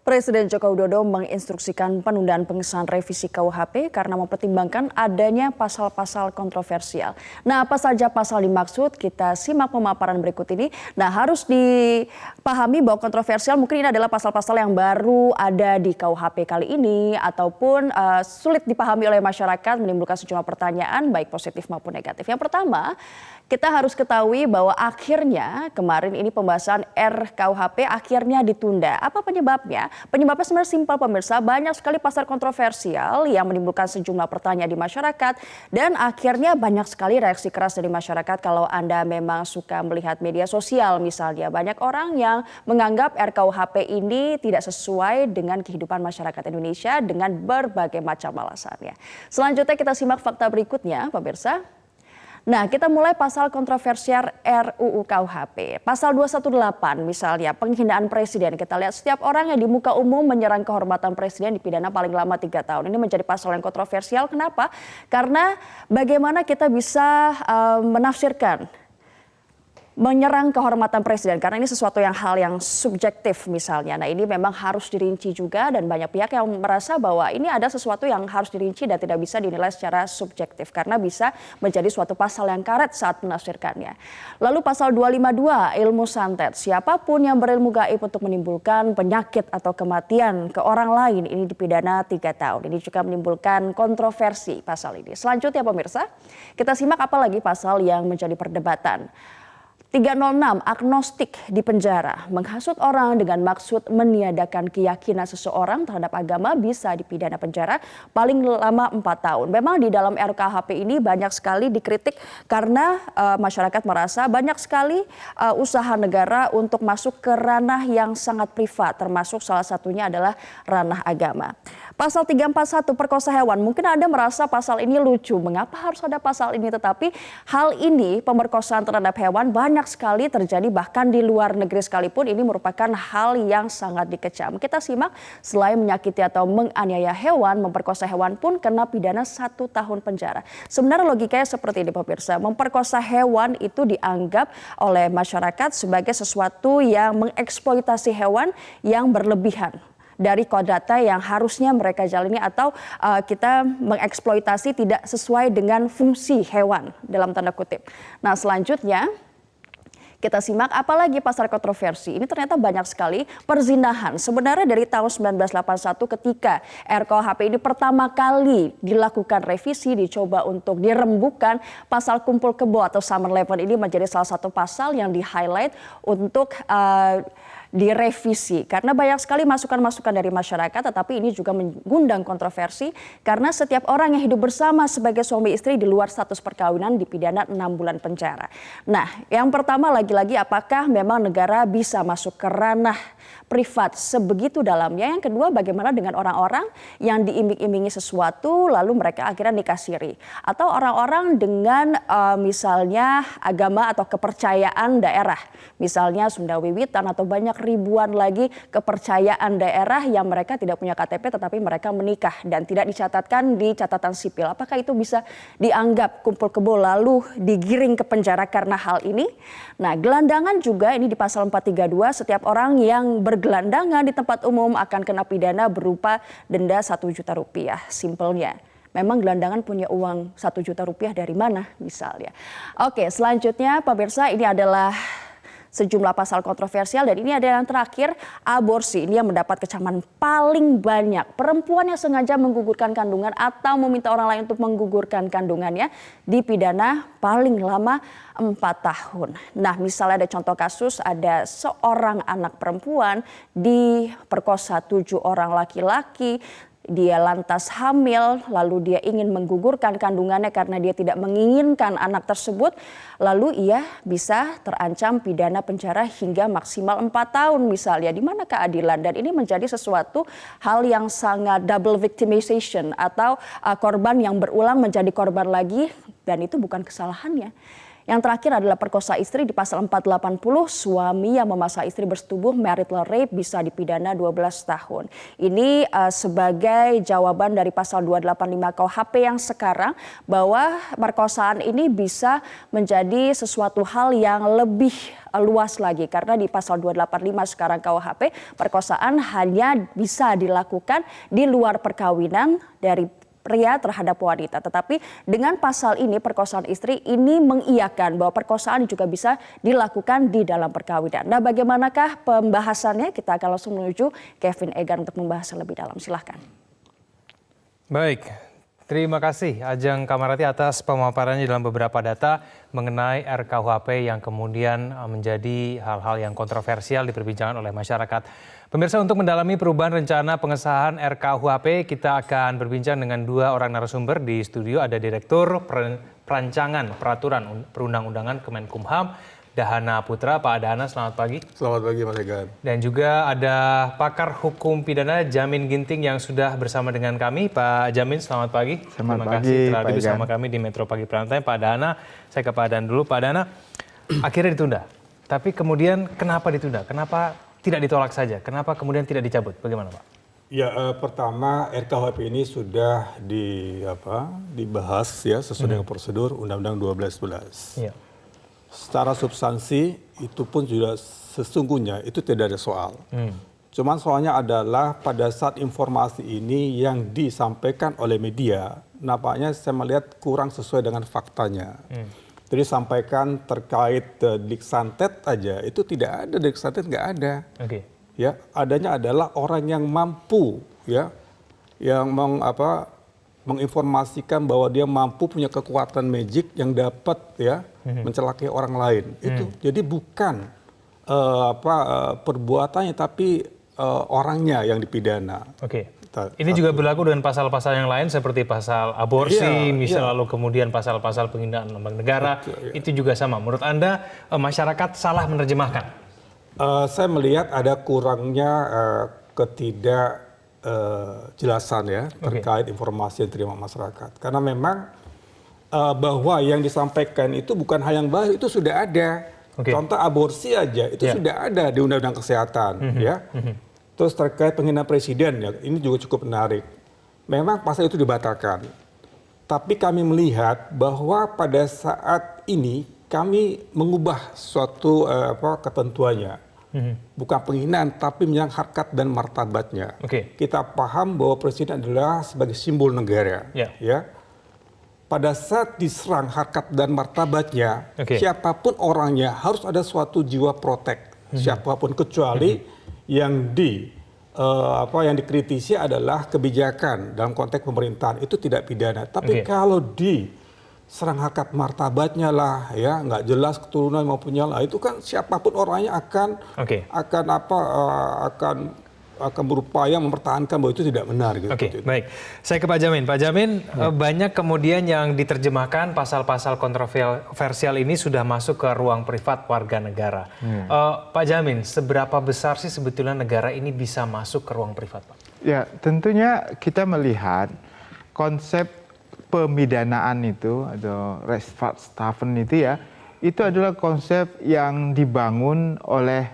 Presiden Joko Widodo menginstruksikan penundaan pengesahan revisi KUHP karena mempertimbangkan adanya pasal-pasal kontroversial. Nah, apa saja pasal dimaksud? Kita simak pemaparan berikut ini. Nah, harus dipahami bahwa kontroversial mungkin ini adalah pasal-pasal yang baru ada di KUHP kali ini ataupun sulit dipahami oleh masyarakat, menimbulkan sejumlah pertanyaan baik positif maupun negatif. Yang pertama, kita harus ketahui bahwa akhirnya kemarin ini pembahasan RKUHP akhirnya ditunda. Apa penyebabnya? Penyebabnya sebenarnya simpel pemirsa, banyak sekali pasal kontroversial yang menimbulkan sejumlah pertanyaan di masyarakat dan akhirnya banyak sekali reaksi keras dari masyarakat. Kalau Anda memang suka melihat media sosial misalnya, banyak orang yang menganggap RKUHP ini tidak sesuai dengan kehidupan masyarakat Indonesia dengan berbagai macam alasannya. Selanjutnya kita simak fakta berikutnya pemirsa. Nah, kita mulai pasal kontroversial RUU KUHP. Pasal 218 misalnya penghinaan presiden. Kita lihat setiap orang yang di muka umum menyerang kehormatan presiden dipidana paling lama 3 tahun. Ini menjadi pasal yang kontroversial. Kenapa? Karena bagaimana kita bisa menafsirkan menyerang kehormatan presiden karena ini sesuatu hal yang subjektif misalnya. Nah, ini memang harus dirinci juga dan banyak pihak yang merasa bahwa ini ada sesuatu yang harus dirinci dan tidak bisa dinilai secara subjektif karena bisa menjadi suatu pasal yang karet saat menafsirkannya. Lalu pasal 252 ilmu santet. Siapapun yang berilmu gaib untuk menimbulkan penyakit atau kematian ke orang lain ini dipidana 3 tahun. Ini juga menimbulkan kontroversi pasal ini. Selanjutnya pemirsa, kita simak apa lagi pasal yang menjadi perdebatan. 306 agnostik di penjara, menghasut orang dengan maksud meniadakan keyakinan seseorang terhadap agama bisa dipidana penjara paling lama 4 tahun. Memang di dalam RKUHP ini banyak sekali dikritik karena masyarakat merasa banyak sekali usaha negara untuk masuk ke ranah yang sangat privat, termasuk salah satunya adalah ranah agama. Pasal 341 perkosa hewan, mungkin Anda merasa pasal ini lucu, mengapa harus ada pasal ini? Tetapi hal ini, pemerkosaan terhadap hewan banyak sekali terjadi bahkan di luar negeri sekalipun ini merupakan hal yang sangat dikecam. Kita simak, selain menyakiti atau menganiaya hewan, memperkosa hewan pun kena pidana 1 tahun penjara. Sebenarnya logikanya seperti ini pemirsa, memperkosa hewan itu dianggap oleh masyarakat sebagai sesuatu yang mengeksploitasi hewan yang berlebihan dari kodratnya yang harusnya mereka jalani atau kita mengeksploitasi tidak sesuai dengan fungsi hewan dalam tanda kutip. Nah, selanjutnya kita simak apalagi pasal kontroversi. Ini ternyata banyak sekali perzinahan. Sebenarnya dari tahun 1981 ketika RKUHP ini pertama kali dilakukan revisi, dicoba untuk dirembukan, pasal kumpul kebo atau summer leven ini menjadi salah satu pasal yang di-highlight untuk direvisi karena banyak sekali masukan-masukan dari masyarakat, tetapi ini juga mengundang kontroversi karena setiap orang yang hidup bersama sebagai suami istri di luar status perkawinan dipidana 6 bulan penjara. Nah, yang pertama lagi-lagi apakah memang negara bisa masuk ke ranah privat sebegitu dalamnya? Yang kedua, bagaimana dengan orang-orang yang diiming-imingi sesuatu lalu mereka akhirnya nikah siri, atau orang-orang dengan misalnya agama atau kepercayaan daerah, misalnya Sunda Wiwitan atau banyak ribuan lagi kepercayaan daerah yang mereka tidak punya KTP tetapi mereka menikah dan tidak dicatatkan di catatan sipil. Apakah itu bisa dianggap kumpul kebo lalu digiring ke penjara karena hal ini? Nah, gelandangan juga ini di pasal 432, setiap orang yang bergelandangan di tempat umum akan kena pidana berupa denda 1 juta rupiah. Simpelnya, memang gelandangan punya uang 1 juta rupiah dari mana misalnya. Oke, selanjutnya pemirsa, ini adalah sejumlah pasal kontroversial dan ini ada yang terakhir, aborsi. Ini yang mendapat kecaman paling banyak. Perempuan yang sengaja menggugurkan kandungan atau meminta orang lain untuk menggugurkan kandungannya dipidana paling lama 4 tahun. Nah, misalnya ada contoh kasus, ada seorang anak perempuan diperkosa 7 orang laki-laki. Dia lantas hamil, lalu dia ingin menggugurkan kandungannya karena dia tidak menginginkan anak tersebut. Lalu ia bisa terancam pidana penjara hingga maksimal 4 tahun misalnya. Di mana keadilan? Dan ini menjadi sesuatu hal yang sangat double victimization atau korban yang berulang menjadi korban lagi dan itu bukan kesalahannya. Yang terakhir adalah perkosa istri di pasal 480, suami yang memaksa istri bersetubuh marital rape bisa dipidana 12 tahun. Ini sebagai jawaban dari pasal 285 KUHP yang sekarang bahwa perkosaan ini bisa menjadi sesuatu hal yang lebih luas lagi karena di pasal 285 sekarang KUHP perkosaan hanya bisa dilakukan di luar perkawinan dari pria terhadap wanita. Tetapi dengan pasal ini perkosaan istri ini mengiyakan bahwa perkosaan juga bisa dilakukan di dalam perkawinan. Nah, bagaimanakah pembahasannya? Kita akan langsung menuju Kevin Egan untuk membahas lebih dalam. Silahkan. Baik. Terima kasih Ajeng Kamarati atas pemaparannya dalam beberapa data mengenai RKUHP yang kemudian menjadi hal-hal yang kontroversial diperbincangkan oleh masyarakat. Pemirsa, untuk mendalami perubahan rencana pengesahan RKUHP, kita akan berbincang dengan dua orang narasumber di studio. Ada Direktur Perancangan Peraturan Perundang-undangan Kemenkumham, Dahana Putra. Pak Dahana, selamat pagi. Selamat pagi Mas Egan. Dan juga ada pakar hukum pidana Jamin Ginting yang sudah bersama dengan kami. Pak Jamin, selamat pagi. Terima kasih telah hadir bersama kami di Metro Pagi Prime Time. Pak Dahana, saya ke Pak Dahana dulu. Pak Dahana, akhirnya ditunda. Tapi kemudian kenapa ditunda? Kenapa tidak ditolak saja? Kenapa kemudian tidak dicabut? Bagaimana Pak? Ya, pertama RKUHP ini sudah dibahas ya sesuai dengan prosedur Undang-Undang 1211. Iya. Secara substansi itu pun sudah sesungguhnya itu tidak ada soal. Cuman soalnya adalah pada saat informasi ini yang disampaikan oleh media, nampaknya saya melihat kurang sesuai dengan faktanya. Jadi sampaikan terkait Diksantet aja, itu tidak ada, Diksantet nggak ada. Oke. Ya, adanya adalah orang yang mampu, ya, yang menginformasikan bahwa dia mampu punya kekuatan magic yang dapat ya mencelakai orang lain. Itu jadi bukan perbuatannya tapi orangnya yang dipidana. Oke. Ini juga berlaku dengan pasal-pasal yang lain seperti pasal aborsi, lalu kemudian pasal-pasal penghinaan lembaga negara. Itu juga sama. Menurut Anda masyarakat salah menerjemahkan? Saya melihat ada kurangnya jelasan ya terkait informasi yang diterima masyarakat. Karena memang bahwa yang disampaikan itu bukan hal yang baru, itu sudah ada. Contoh aborsi aja itu sudah ada di Undang-Undang Kesehatan ya. Terus terkait penghinaan presiden ya, ini juga cukup menarik. Memang pasal itu dibatalkan. Tapi kami melihat bahwa pada saat ini kami mengubah suatu ketentuannya. Bukan penghinaan, tapi menyerang harkat dan martabatnya. Kita paham bahwa presiden adalah sebagai simbol negara. Ya. Pada saat diserang harkat dan martabatnya, siapapun orangnya harus ada suatu jiwa protek. Siapapun kecuali yang yang dikritisi adalah kebijakan dalam konteks pemerintahan itu tidak pidana. Tapi kalau serang harkat martabatnya lah ya, nggak jelas keturunan maupunnya lah, itu kan siapapun orangnya akan berupaya mempertahankan bahwa itu tidak benar gitu. Baik. Saya ke Pak Jamin. Pak Jamin, banyak kemudian yang diterjemahkan pasal-pasal kontroversial ini sudah masuk ke ruang privat warga negara. Pak Jamin, seberapa besar sih sebetulnya negara ini bisa masuk ke ruang privat, Pak? Ya, tentunya kita melihat konsep pemidanaan itu atau Rechtsstaffen itu ya, itu adalah konsep yang dibangun oleh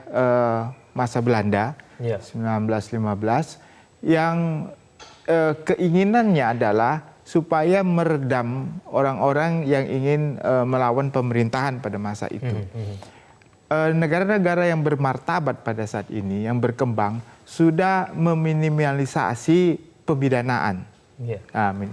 masa Belanda 1915 yang keinginannya adalah supaya meredam orang-orang yang ingin melawan pemerintahan pada masa itu. Negara-negara yang bermartabat pada saat ini yang berkembang sudah meminimalisasi pemidanaan.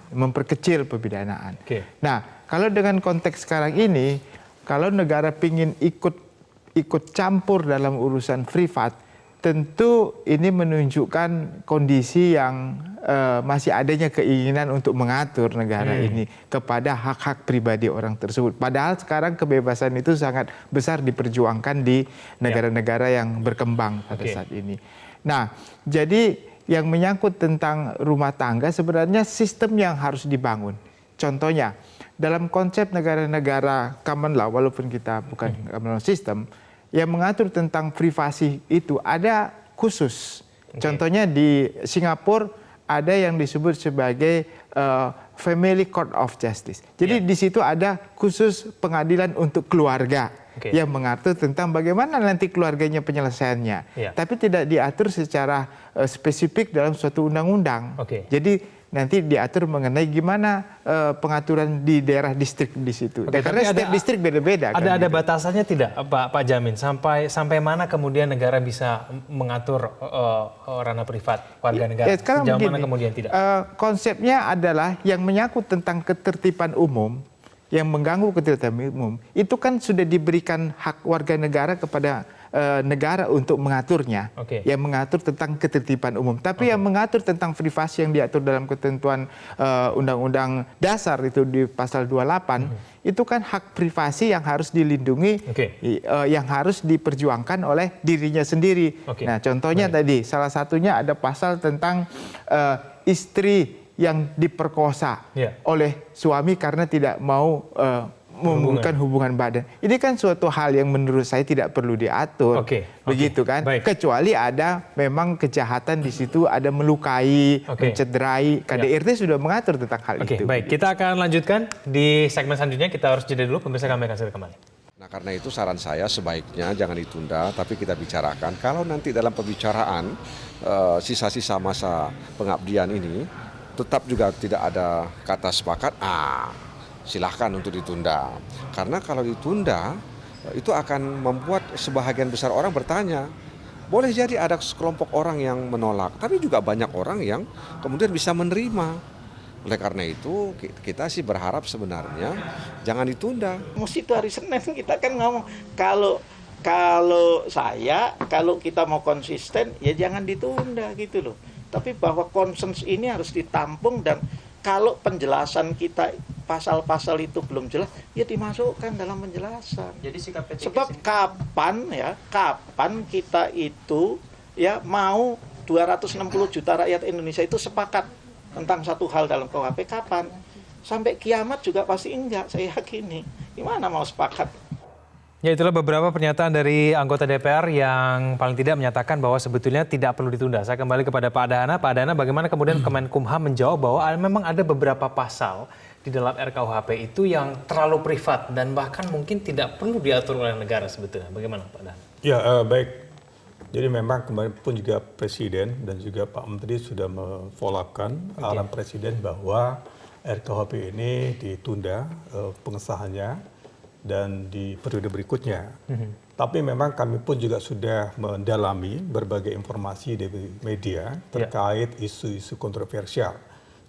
Memperkecil pemidanaan. Nah, kalau dengan konteks sekarang ini, kalau negara ingin ikut campur dalam urusan privat, tentu ini menunjukkan kondisi yang masih adanya keinginan untuk mengatur negara ini kepada hak-hak pribadi orang tersebut. Padahal sekarang kebebasan itu sangat besar diperjuangkan di negara-negara yang berkembang pada saat ini. Nah, jadi yang menyangkut tentang rumah tangga sebenarnya sistem yang harus dibangun. Contohnya, dalam konsep negara-negara common law, walaupun kita bukan common law system, yang mengatur tentang privasi itu ada khusus. Contohnya di Singapura ada yang disebut sebagai Family Court of Justice. Jadi di situ ada khusus pengadilan untuk keluarga yang mengatur tentang bagaimana nanti keluarganya penyelesaiannya. Tapi tidak diatur secara spesifik dalam suatu undang-undang. Jadi nanti diatur mengenai gimana pengaturan di daerah distrik di situ. Karena setiap distrik beda-beda. Ada batasannya tidak, Pak Jamin? Sampai mana kemudian negara bisa mengatur ranah privat warga negara? Sejauh mana kemudian tidak? Konsepnya adalah yang menyangkut tentang ketertiban umum, yang mengganggu ketertiban umum, itu kan sudah diberikan hak warga negara kepada negara untuk mengaturnya, yang mengatur tentang ketertiban umum. Tapi yang mengatur tentang privasi yang diatur dalam ketentuan Undang-Undang Dasar itu di pasal 28, itu kan hak privasi yang harus dilindungi, yang harus diperjuangkan oleh dirinya sendiri. Nah, contohnya tadi, salah satunya ada pasal tentang istri yang diperkosa oleh suami karena tidak mau membuka hubungan badan. Ini kan suatu hal yang menurut saya tidak perlu diatur, begitu kan? Kecuali ada memang kejahatan di situ, ada melukai, mencederai. KDRT sudah mengatur tentang hal itu. Baik, kita akan lanjutkan di segmen selanjutnya. Kita harus jeda dulu, pemirsa, kami akan segera kembali. Nah, karena itu saran saya sebaiknya jangan ditunda, tapi kita bicarakan. Kalau nanti dalam pembicaraan sisa-sisa masa pengabdian ini tetap juga tidak ada kata sepakat, silahkan untuk ditunda. Karena kalau ditunda, itu akan membuat sebahagian besar orang bertanya. Boleh jadi ada sekelompok orang yang menolak, tapi juga banyak orang yang kemudian bisa menerima. Oleh karena itu, kita sih berharap sebenarnya jangan ditunda. Mesti itu hari Senin kita kan ngomong, kalau kita mau konsisten, ya jangan ditunda gitu loh. Tapi bahwa konsens ini harus ditampung, dan kalau penjelasan kita pasal-pasal itu belum jelas, ya dimasukkan dalam penjelasan. Jadi sikap P3 sebab kapan kita itu ya mau 260 juta rakyat Indonesia itu sepakat tentang satu hal dalam KUHP, kapan? Sampai kiamat juga pasti enggak, saya yakini. Gimana mau sepakat? Ya, itulah beberapa pernyataan dari anggota DPR yang paling tidak menyatakan bahwa sebetulnya tidak perlu ditunda. Saya kembali kepada Pak Dahana. Pak Dahana, bagaimana kemudian Kemenkumham menjawab bahwa memang ada beberapa pasal di dalam RKUHP itu yang terlalu privat dan bahkan mungkin tidak perlu diatur oleh negara sebetulnya. Bagaimana, Pak Dahana? Ya, baik. Jadi memang kemarin pun juga Presiden dan juga Pak Menteri sudah memfollow-up arahan Presiden bahwa RKUHP ini ditunda pengesahannya dan di periode berikutnya. Tapi memang kami pun juga sudah mendalami berbagai informasi dari media terkait isu-isu kontroversial.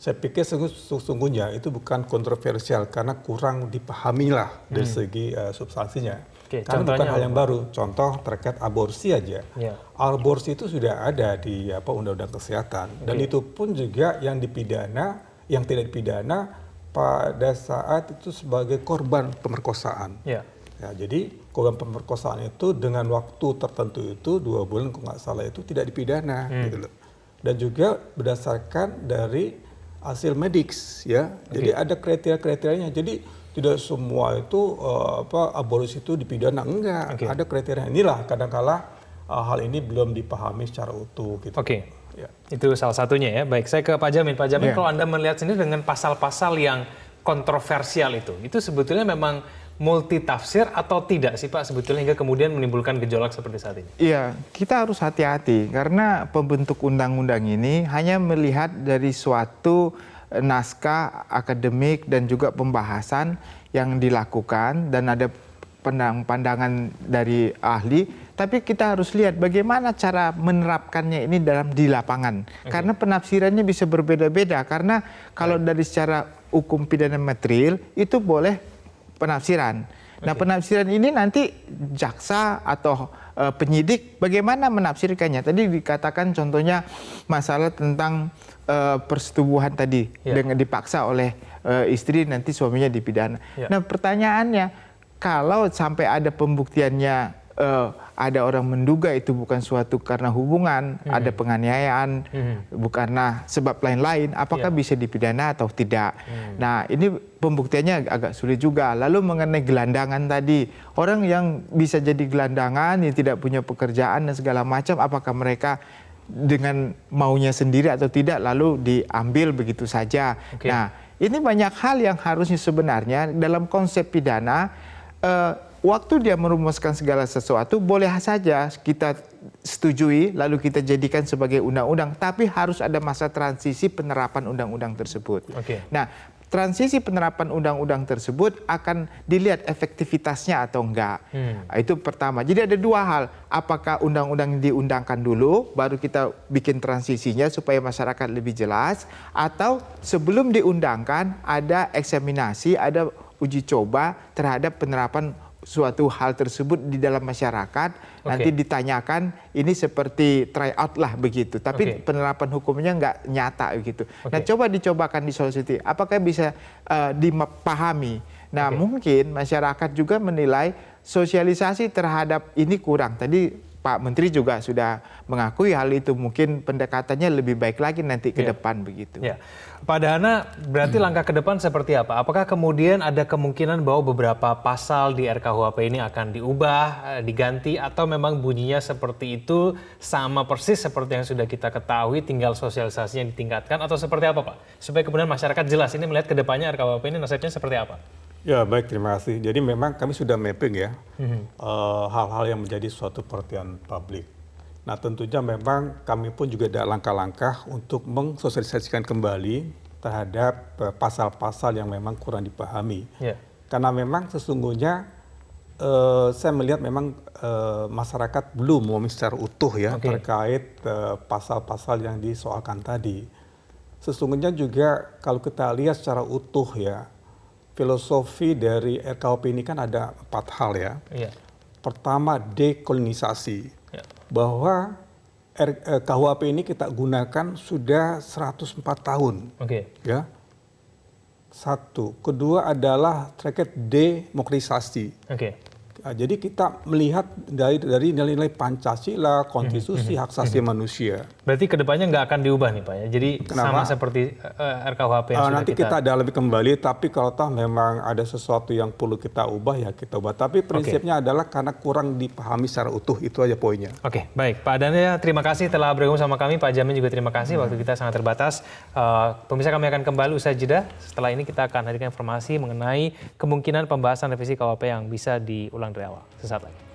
Saya pikir sesungguhnya itu bukan kontroversial karena kurang dipahamilah dari segi substansinya. Karena bukan hal yang baru. Contoh terkait aborsi aja. Aborsi itu sudah ada di Undang-Undang Kesehatan, dan itu pun juga yang dipidana, yang tidak dipidana pada saat itu sebagai korban pemerkosaan. Ya, jadi korban pemerkosaan itu dengan waktu tertentu itu 2 bulan kalau nggak salah itu tidak dipidana, gitu loh. Dan juga berdasarkan dari hasil mediks, ya. Jadi ada kriteria-kriterianya. Jadi tidak semua itu aborsi itu dipidana, enggak. Ada kriteria. Inilah kadang-kala hal ini belum dipahami secara utuh, gitu. Ya. Itu salah satunya ya. Baik, saya ke Pak Jamin. Pak Jamin, kalau Anda melihat sendiri dengan pasal-pasal yang kontroversial itu sebetulnya memang multitafsir atau tidak sih Pak sebetulnya hingga kemudian menimbulkan gejolak seperti saat ini? Iya, kita harus hati-hati karena pembentuk undang-undang ini hanya melihat dari suatu naskah akademik dan juga pembahasan yang dilakukan dan ada pandangan dari ahli, tapi kita harus lihat bagaimana cara menerapkannya ini di lapangan. Karena penafsirannya bisa berbeda-beda. Karena kalau dari secara hukum pidana material itu boleh penafsiran. Nah, penafsiran ini nanti jaksa atau penyidik bagaimana menafsirkannya. Tadi dikatakan contohnya masalah tentang persetubuhan tadi dengan dipaksa oleh istri, nanti suaminya dipidana. Nah, pertanyaannya, kalau sampai ada pembuktiannya, ada orang menduga itu bukan suatu karena hubungan, ada penganiayaan, bukan karena sebab lain-lain, apakah bisa dipidana atau tidak? Nah, ini pembuktiannya agak sulit juga. Lalu mengenai gelandangan tadi, orang yang bisa jadi gelandangan, yang tidak punya pekerjaan dan segala macam, apakah mereka dengan maunya sendiri atau tidak, lalu diambil begitu saja? Nah, ini banyak hal yang harusnya sebenarnya dalam konsep pidana, waktu dia merumuskan segala sesuatu boleh saja kita setujui lalu kita jadikan sebagai undang-undang, tapi harus ada masa transisi penerapan undang-undang tersebut. Nah, transisi penerapan undang-undang tersebut akan dilihat efektivitasnya atau enggak. Itu pertama. Jadi ada dua hal. Apakah undang-undang diundangkan dulu, baru kita bikin transisinya supaya masyarakat lebih jelas, atau sebelum diundangkan ada eksaminasi, ada uji coba terhadap penerapan suatu hal tersebut di dalam masyarakat, nanti ditanyakan ini seperti try out lah begitu, tapi penerapan hukumnya nggak nyata begitu. Nah, coba dicobakan di Sulawesi, apakah bisa dipahami? Nah, mungkin masyarakat juga menilai sosialisasi terhadap ini kurang. Tadi Pak Menteri juga sudah mengakui hal itu, mungkin pendekatannya lebih baik lagi nanti ke depan begitu. Pak Dahana, berarti langkah ke depan seperti apa? Apakah kemudian ada kemungkinan bahwa beberapa pasal di RKUHP ini akan diubah, diganti, atau memang bunyinya seperti itu sama persis seperti yang sudah kita ketahui, tinggal sosialisasinya ditingkatkan, atau seperti apa Pak? Supaya kemudian masyarakat jelas ini melihat ke depannya RKUHP ini nasibnya seperti apa? Ya baik, terima kasih. Jadi memang kami sudah mapping ya hal-hal yang menjadi suatu perhatian publik. Nah tentunya memang kami pun juga ada langkah-langkah untuk mensosialisasikan kembali terhadap pasal-pasal yang memang kurang dipahami. Karena memang sesungguhnya saya melihat memang masyarakat belum memahami secara utuh ya terkait pasal-pasal yang disoalkan tadi. Sesungguhnya juga kalau kita lihat secara utuh ya, filosofi dari RKUHP ini kan ada 4 hal ya. Pertama, dekolonisasi. Bahwa KUHP ini kita gunakan sudah 104 tahun. Ya. Satu. Kedua adalah terkait demokratisasi. Jadi kita melihat dari nilai-nilai Pancasila, konstitusi, hak asasi manusia. Berarti kedepannya nggak akan diubah nih Pak ya? Jadi sama seperti RKUHP yang sudah nanti kita dalami kembali, tapi kalau toh memang ada sesuatu yang perlu kita ubah ya kita ubah. Tapi prinsipnya adalah karena kurang dipahami secara utuh, itu aja poinnya. Baik. Pak Dahana, terima kasih telah bergabung sama kami. Pak Jamin juga terima kasih, waktu kita sangat terbatas. Pemirsa, kami akan kembali usai jeda. Setelah ini kita akan hadirkan informasi mengenai kemungkinan pembahasan revisi KUHP yang bisa diulang dari awal. Sesaat lagi.